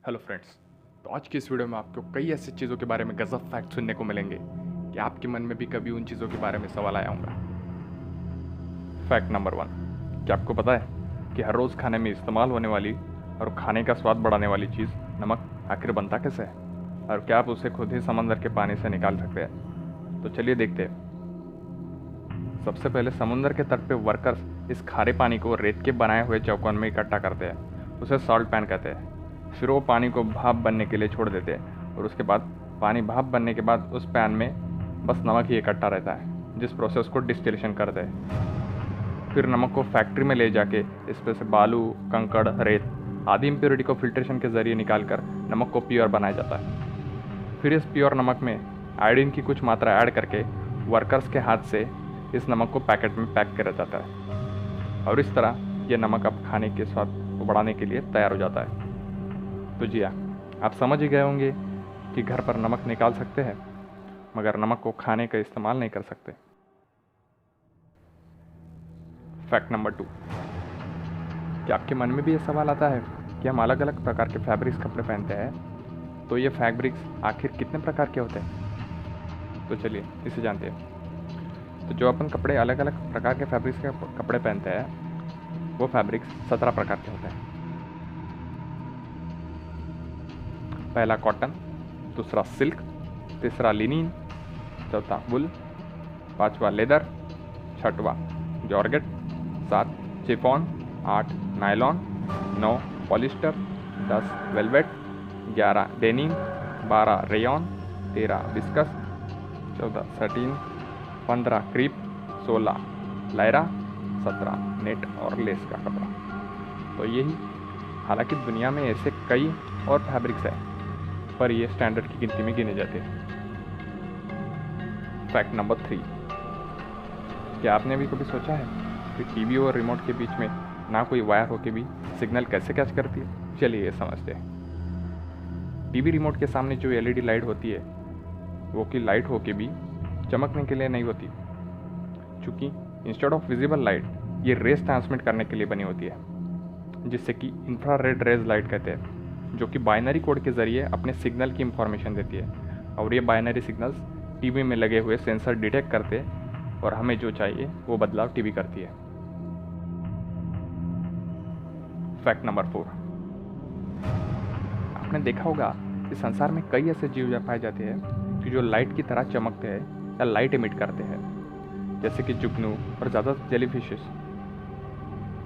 Hello friends. तो आज की इस वीडियो में आपको कई ऐसी चीज़ों के बारे में गजब फैक्ट सुनने को मिलेंगे कि आपके मन में भी कभी उन चीज़ों के बारे में सवाल आया होगा। फैक्ट नंबर 1, क्या आपको पता है कि हर रोज़ खाने में इस्तेमाल होने वाली और खाने का स्वाद बढ़ाने वाली चीज़ नमक आखिर बनता कैसे है, और क्या आप उसे खुद ही समंदर के पानी से निकाल सकते हैं? तो चलिए देखते हैं। सबसे पहले समुद्र के तट पे वर्कर्स इस खारे पानी को रेत के बनाए हुए चौकोन में इकट्ठा करते हैं। उसे सॉल्ट पैन कहते हैं। फिर वो पानी को भाप बनने के लिए छोड़ देते हैं और उसके बाद पानी भाप बनने के बाद उस पैन में बस नमक ही इकट्ठा रहता है, जिस प्रोसेस को डिस्टिलेशन करते हैं। फिर नमक को फैक्ट्री में ले जाके इसमें से बालू, कंकड़, रेत आदि इम्प्योरिटी को फिल्ट्रेशन के जरिए निकालकर नमक को प्योर बनाया जाता है। फिर इस प्योर नमक में आयोडीन की कुछ मात्रा ऐड करके वर्कर्स के हाथ से इस नमक को पैकेट में पैक किया जाता है और इस तरह यह नमक अब खाने के स्वाद को बढ़ाने के लिए तैयार हो जाता है। तो जी हाँ, आप समझ ही गए होंगे कि घर पर नमक निकाल सकते हैं, मगर नमक को खाने का इस्तेमाल नहीं कर सकते। फैक्ट नंबर 2, क्या आपके मन में भी ये सवाल आता है कि हम अलग अलग प्रकार के फैब्रिक्स कपड़े पहनते हैं, तो ये फैब्रिक्स आखिर कितने प्रकार के होते हैं? तो चलिए इसे जानते हैं। तो जो अपन कपड़े अलग अलग प्रकार के फैब्रिक्स के कपड़े पहनते हैं, वो फैब्रिक्स 17 प्रकार के होते हैं। पहला कॉटन, दूसरा सिल्क, तीसरा लिनिन, चौथा वुल, पांचवा लेदर, छठवा georgette, 7 chiffon, 8 nylon, 9 polyester, 10 velvet, 11 denim, 12 rayon, 13 viscose, 14 satin, 15 crepe, 16 लायरा, 17 नेट और लेस का कपड़ा। तो यही, हालांकि दुनिया में ऐसे कई और फैब्रिक्स हैं, पर ये स्टैंडर्ड की गिनती में गिने जाते हैं। फैक्ट नंबर 3, क्या आपने भी कभी सोचा है कि टीवी और रिमोट के बीच में ना कोई वायर हो के भी सिग्नल कैसे कैच करती है? चलिए ये समझते हैं। टीवी रिमोट के सामने जो एलईडी लाइट होती है, वो की लाइट हो के भी चमकने के लिए नहीं होती, क्योंकि इंस्टेड ऑफ विजिबल लाइट ये रेस ट्रांसमिट करने के लिए बनी होती है, जिससे कि इंफ्रारेड रेज लाइट कहते हैं, जो कि बाइनरी कोड के ज़रिए अपने सिग्नल की इंफॉर्मेशन देती है। और ये बाइनरी सिग्नल्स टीवी में लगे हुए सेंसर डिटेक्ट करते और हमें जो चाहिए वो बदलाव टीवी करती है। फैक्ट नंबर 4, आपने देखा होगा कि संसार में कई ऐसे जीव पाए जाते हैं कि जो लाइट की तरह चमकते हैं या लाइट इमिट करते हैं, जैसे कि जुगनू और ज़्यादा जेलीफिशेस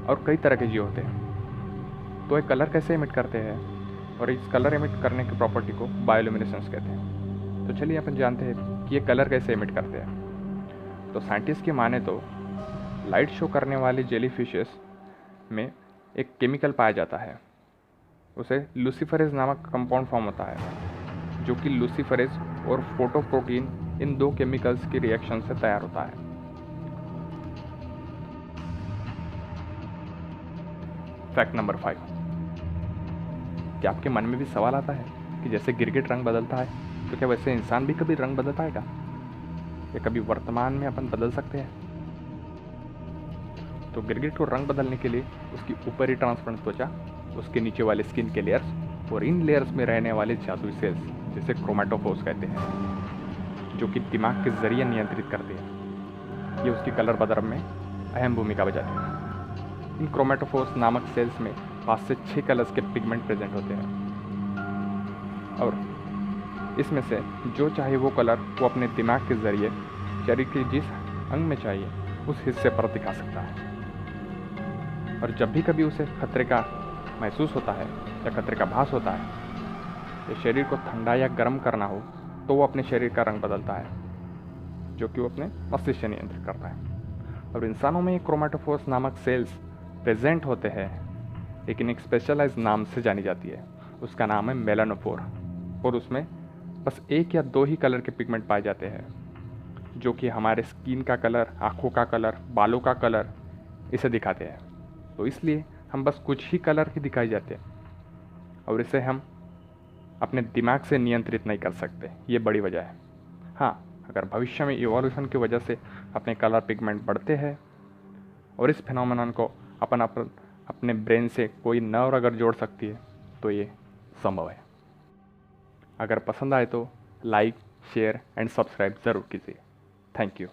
और कई तरह के जीव होते हैं। तो ये कलर कैसे इमिट करते हैं, और इस कलर इमिट करने की प्रॉपर्टी को बायोल्यूमिनेसेंस कहते हैं। तो चलिए अपन जानते हैं कि ये कलर कैसे इमिट करते हैं। तो साइंटिस्ट की माने तो लाइट शो करने वाली जेलीफिशेस में एक केमिकल पाया जाता है, उसे लूसीफरेज नामक कंपाउंड फॉर्म होता है, जो कि लूसीफरेज और फोटोप्रोटीन इन दो केमिकल्स की रिएक्शन से तैयार होता है। फैक्ट नंबर 5, क्या आपके मन में भी सवाल आता है कि जैसे गिरगिट रंग बदलता है, तो क्या वैसे इंसान भी कभी रंग बदल पाएगा, या कभी वर्तमान में अपन बदल सकते हैं? तो गिरगिट को रंग बदलने के लिए उसकी ऊपरी ट्रांसपेरेंट त्वचा, उसके नीचे वाले स्किन के लेयर्स और इन लेयर्स में रहने वाले जादुई सेल्स, जिसे क्रोमेटोफोर्स कहते हैं, जो कि दिमाग के जरिए नियंत्रित करते हैं, ये उसकी कलर बदलने में अहम भूमिका बजाते हैं। इन क्रोमेटोफोर्स नामक सेल्स में 5 से 6 कलर्स के पिगमेंट प्रेजेंट होते हैं, और इसमें से जो चाहे वो कलर वो अपने दिमाग के जरिए शरीर के जिस अंग में चाहिए उस हिस्से पर दिखा सकता है। और जब भी कभी उसे खतरे का महसूस होता है या खतरे का भास होता है, या शरीर को ठंडा या गर्म करना हो, तो वो अपने शरीर का रंग बदलता है, जो कि वो अपने मस्तिष्क से नियंत्रित करता है। और इंसानों में क्रोमेटोफोर्स नामक सेल्स प्रेजेंट होते हैं, लेकिन एक स्पेशलाइज नाम से जानी जाती है, उसका नाम है मेलानोफोर, और उसमें बस 1 या 2 ही कलर के पिगमेंट पाए जाते हैं, जो कि हमारे स्किन का कलर, आँखों का कलर, बालों का कलर इसे दिखाते हैं। तो इसलिए हम बस कुछ ही कलर ही दिखाई जाते हैं, और इसे हम अपने दिमाग से नियंत्रित नहीं कर सकते, ये बड़ी वजह है। हाँ, अगर भविष्य में इवोल्यूशन की वजह से अपने कलर पिगमेंट बढ़ते हैं और इस फिनोमेनन को अपने ब्रेन से कोई नर्व अगर जोड़ सकती है, तो ये संभव है। अगर पसंद आए तो लाइक, शेयर एंड सब्सक्राइब ज़रूर कीजिए। Thank you.